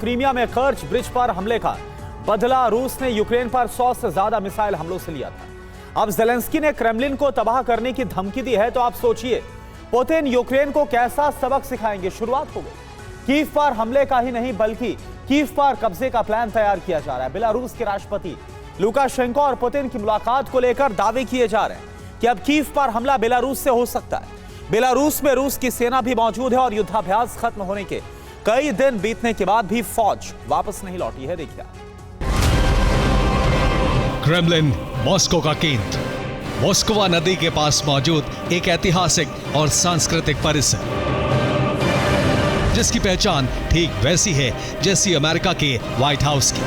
Crimea में कर्च bridge पर हमले का बदला रूस ने यूक्रेन पर 100 से ज्यादा मिसाइल हमलों से लिया था। अब ज़ेलेंस्की ने क्रेमलिन को तबाह करने की धमकी दी है, तो आप सोचिए पुतिन यूक्रेन को कैसा सबक सिखाएंगे। शुरुआत हो गई। कीव पर हमले का ही नहीं बल्कि कीव पर कब्जे का प्लान तैयार किया जा रहा है। बेलारूस के राष्ट्रपति लुकाशेंको और पुतिन की मुलाकात को लेकर दावे किए जा रहे हैं कि अब कीव पर हमला बेलारूस से हो सकता है। बेलारूस में रूस की सेना भी मौजूद है और युद्धाभ्यास खत्म होने के कई दिन बीतने के बाद भी फौज वापस नहीं लौटी है। देखिए, क्रेमलिन मॉस्को का केंद्र, मोस्कवा नदी के पास मौजूद एक ऐतिहासिक और सांस्कृतिक परिसर, जिसकी पहचान ठीक वैसी है जैसी अमेरिका के व्हाइट हाउस की।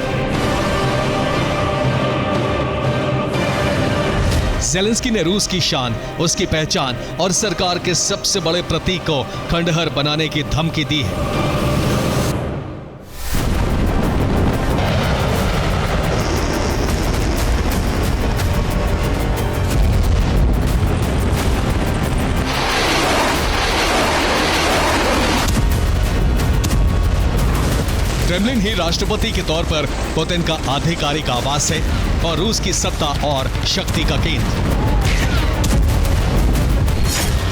ज़ेलेंस्की ने रूस की शान, उसकी पहचान और सरकार के सबसे बड़े प्रतीक को खंडहर बनाने की धमकी दी है। क्रेमलिन ही राष्ट्रपति के तौर पर पुतिन का आधिकारिक आवास है और रूस की सत्ता और शक्ति का केंद्र।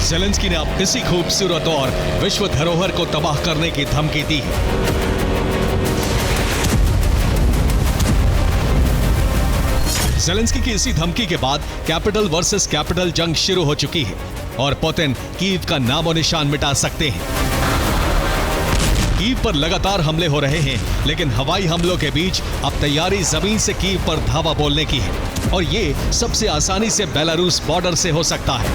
ज़ेलेंस्की ने अब इसी खूबसूरत और विश्व धरोहर को तबाह करने की धमकी दी है। ज़ेलेंस्की की इसी धमकी के बाद कैपिटल वर्सेस कैपिटल जंग शुरू हो चुकी है और पुतिन कीव का नामो निशान मिटा सकते हैं। कीव पर लगातार हमले हो रहे हैं, लेकिन हवाई हमलों के बीच अब तैयारी जमीन से कीव पर धावा बोलने की है और ये सबसे आसानी से बेलारूस बॉर्डर से हो सकता है।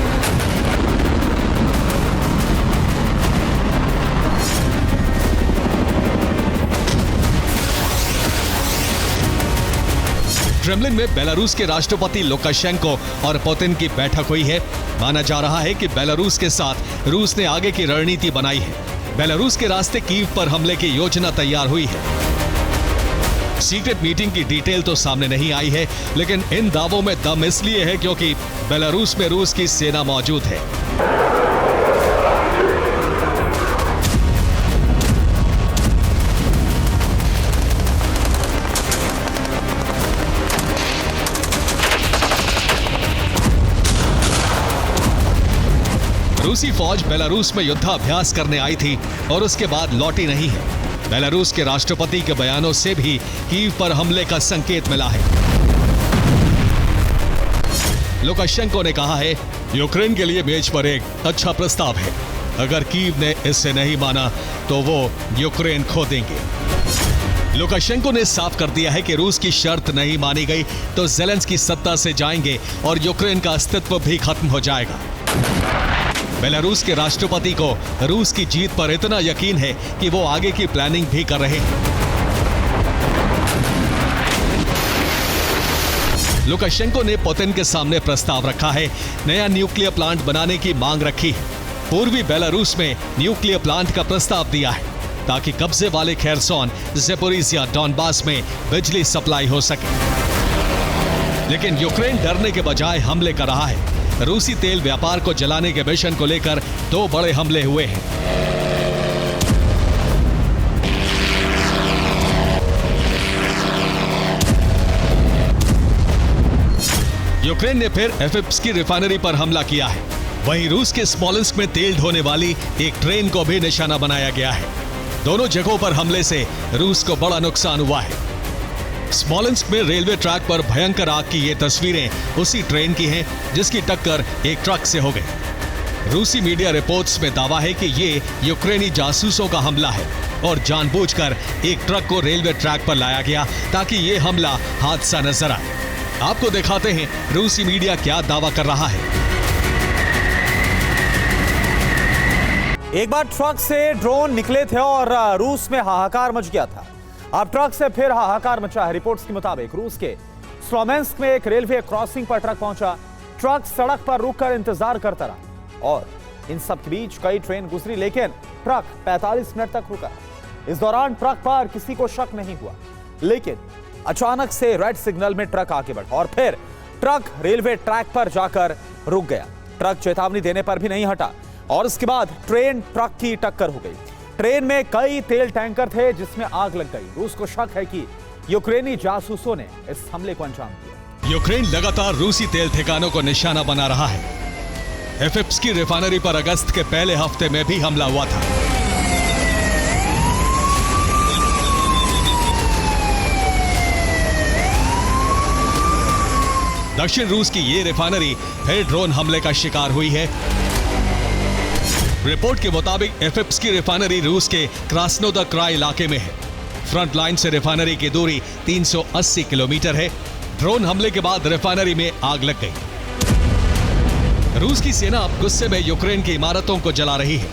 क्रेमलिन में बेलारूस के राष्ट्रपति लुकाशेंको और पुतिन की बैठक हुई है। माना जा रहा है कि बेलारूस के साथ रूस ने आगे की रणनीति बनाई है। बेलारूस के रास्ते कीव पर हमले की योजना तैयार हुई है। सीक्रेट मीटिंग की डिटेल तो सामने नहीं आई है, लेकिन इन दावों में दम इसलिए है क्योंकि बेलारूस में रूस की सेना मौजूद है। रूसी फौज बेलारूस में युद्धाभ्यास करने आई थी और उसके बाद लौटी नहीं है। बेलारूस के राष्ट्रपति के बयानों से भी कीव पर हमले का संकेत मिला है। लुकाशेंको ने कहा है, यूक्रेन के लिए मेज पर एक अच्छा प्रस्ताव है। अगर कीव ने इससे नहीं माना तो वो यूक्रेन खो देंगे। लुकाशेंको ने साफ कर दिया है कि रूस की शर्त नहीं मानी गई तो ज़ेलेंस्की सत्ता से जाएंगे और यूक्रेन का अस्तित्व भी खत्म हो जाएगा। बेलारूस के राष्ट्रपति को रूस की जीत पर इतना यकीन है कि वो आगे की प्लानिंग भी कर रहे हैं। लुकाशेंको ने पुतिन के सामने प्रस्ताव रखा है, नया न्यूक्लियर प्लांट बनाने की मांग रखी है। पूर्वी बेलारूस में न्यूक्लियर प्लांट का प्रस्ताव दिया है ताकि कब्जे वाले खेरसोन, ज़ेपोरिजिया, डॉनबास में बिजली सप्लाई हो सके। लेकिन यूक्रेन डरने के बजाय हमले कर रहा है। रूसी तेल व्यापार को जलाने के मिशन को लेकर 2 बड़े हमले हुए हैं। यूक्रेन ने फिर एफिप्स की रिफाइनरी पर हमला किया है। वहीं रूस के स्मोलेंस्क में तेल ढोने वाली एक ट्रेन को भी निशाना बनाया गया है। दोनों जगहों पर हमले से रूस को बड़ा नुकसान हुआ है। स्मोलेंस्क में रेलवे ट्रैक पर भयंकर आग की ये तस्वीरें उसी ट्रेन की हैं जिसकी टक्कर एक ट्रक से हो गई। रूसी मीडिया रिपोर्ट्स में दावा है कि ये यूक्रेनी जासूसों का हमला है और जानबूझकर एक ट्रक को रेलवे ट्रैक पर लाया गया ताकि ये हमला हादसा नजर आए। आपको दिखाते हैं रूसी मीडिया क्या दावा कर रहा है। एक बार ट्रक से ड्रोन निकले थे और रूस में हाहाकार मच गया था। अब ट्रक से फिर हाहाकार मचा है। रिपोर्ट्स के मुताबिक रूस के स्लोमेंस्क में एक रेलवे क्रॉसिंग पर ट्रक पहुंचा। ट्रक सड़क पर रुककर इंतजार करता रहा और इन सब के बीच कई ट्रेन गुजरी, लेकिन ट्रक 45 मिनट तक रुका। इस दौरान ट्रक पर किसी को शक नहीं हुआ, लेकिन अचानक से रेड सिग्नल में ट्रक आगे बढ़ा और फिर ट्रक रेलवे ट्रैक पर जाकर रुक गया। ट्रक चेतावनी देने पर भी नहीं हटा और उसके बाद ट्रेन ट्रक की टक्कर हो गई। ट्रेन में कई तेल टैंकर थे जिसमें आग लग गई। रूस को शक है कि यूक्रेनी जासूसों ने इस हमले को अंजाम दिया। यूक्रेन लगातार रूसी तेल ठिकानों को निशाना बना रहा है। एफएप्स की रिफाइनरी पर अगस्त के पहले हफ्ते में भी हमला हुआ था। दक्षिण रूस की ये रिफाइनरी फिर ड्रोन हमले का शिकार हुई है। रिपोर्ट के मुताबिक एफएप्स की रिफाइनरी रूस के क्रास्नोदर क्राई इलाके में है। फ्रंट लाइन से रिफाइनरी की दूरी 380 किलोमीटर है। ड्रोन हमले के बाद रिफाइनरी में आग लग गई। रूस की सेना अब गुस्से में यूक्रेन की इमारतों को जला रही है।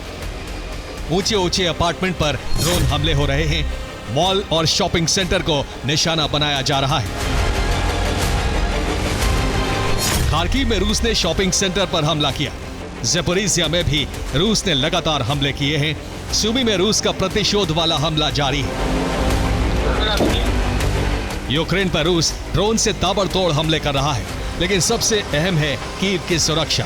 ऊंचे ऊंचे अपार्टमेंट पर ड्रोन हमले हो रहे हैं। मॉल और शॉपिंग सेंटर को निशाना बनाया जा रहा है। खार्किव में रूस ने शॉपिंग सेंटर पर हमला किया। ज़ेपोरिज़िया में भी रूस ने लगातार हमले किए हैं। सूमी में रूस का प्रतिशोध वाला हमला जारी है। यूक्रेन पर रूस ड्रोन से ताबड़तोड़ हमले कर रहा है, लेकिन सबसे अहम है कीव की सुरक्षा।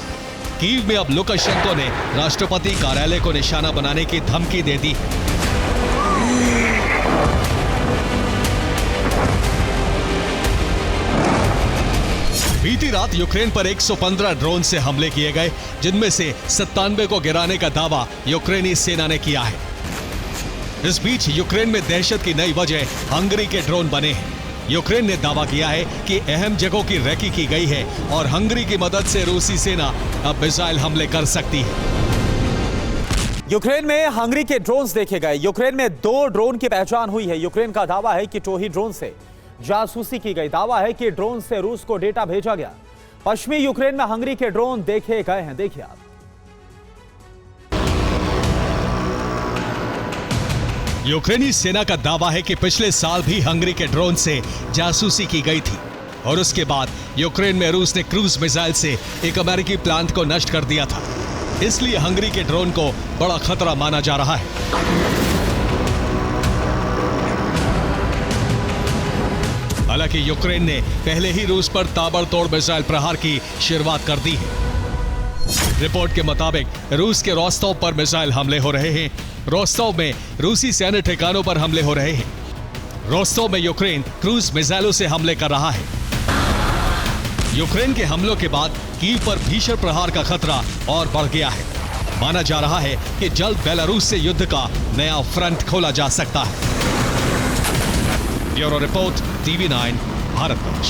कीव में अब लुकाशेंको ने राष्ट्रपति कार्यालय को निशाना बनाने की धमकी दे दी। बीती रात यूक्रेन पर 115 ड्रोन से हमले किए गए, जिनमें से 97 को गिराने का दावा यूक्रेनी सेना ने किया है। इस बीच यूक्रेन में दहशत की नई वजह हंगरी के ड्रोन बने हैं। यूक्रेन ने दावा किया है कि अहम जगहों की रैकी की गई है और हंगरी की मदद से रूसी सेना अब मिसाइल हमले कर सकती है। यूक्रेन में हंगरी के ड्रोन्स देखे गए। यूक्रेन में 2 ड्रोन की पहचान हुई है। यूक्रेन का दावा है कि टोही ड्रोन से जासूसी की गई। दावा है कि ड्रोन से रूस को डेटा भेजा गया। पश्चिमी यूक्रेन में हंगरी के ड्रोन देखे गए हैं। देखिए आप। यूक्रेनी सेना का दावा है कि पिछले साल भी हंगरी के ड्रोन से जासूसी की गई थी और उसके बाद यूक्रेन में रूस ने क्रूज मिसाइल से एक अमेरिकी प्लांट को नष्ट कर दिया था। इसलिए हंगरी के ड्रोन को बड़ा खतरा माना जा रहा है। हालांकि यूक्रेन ने पहले ही रूस पर ताबड़तोड़ मिसाइल प्रहार की शुरुआत कर दी है। रिपोर्ट के मुताबिक रूस के रोस्टोव पर मिसाइल हमले हो रहे हैं। रोस्टोव में रूसी सैन्य ठिकानों पर हमले हो रहे हैं। रोस्टोव में यूक्रेन क्रूज मिसाइलों से हमले कर रहा है। यूक्रेन के हमलों के बाद कीव पर भीषण प्रहार का खतरा और बढ़ गया है। माना जा रहा है कि जल्द बेलारूस से युद्ध का नया फ्रंट खोला जा सकता है। Bureau report, TV9, Bharatvarsh.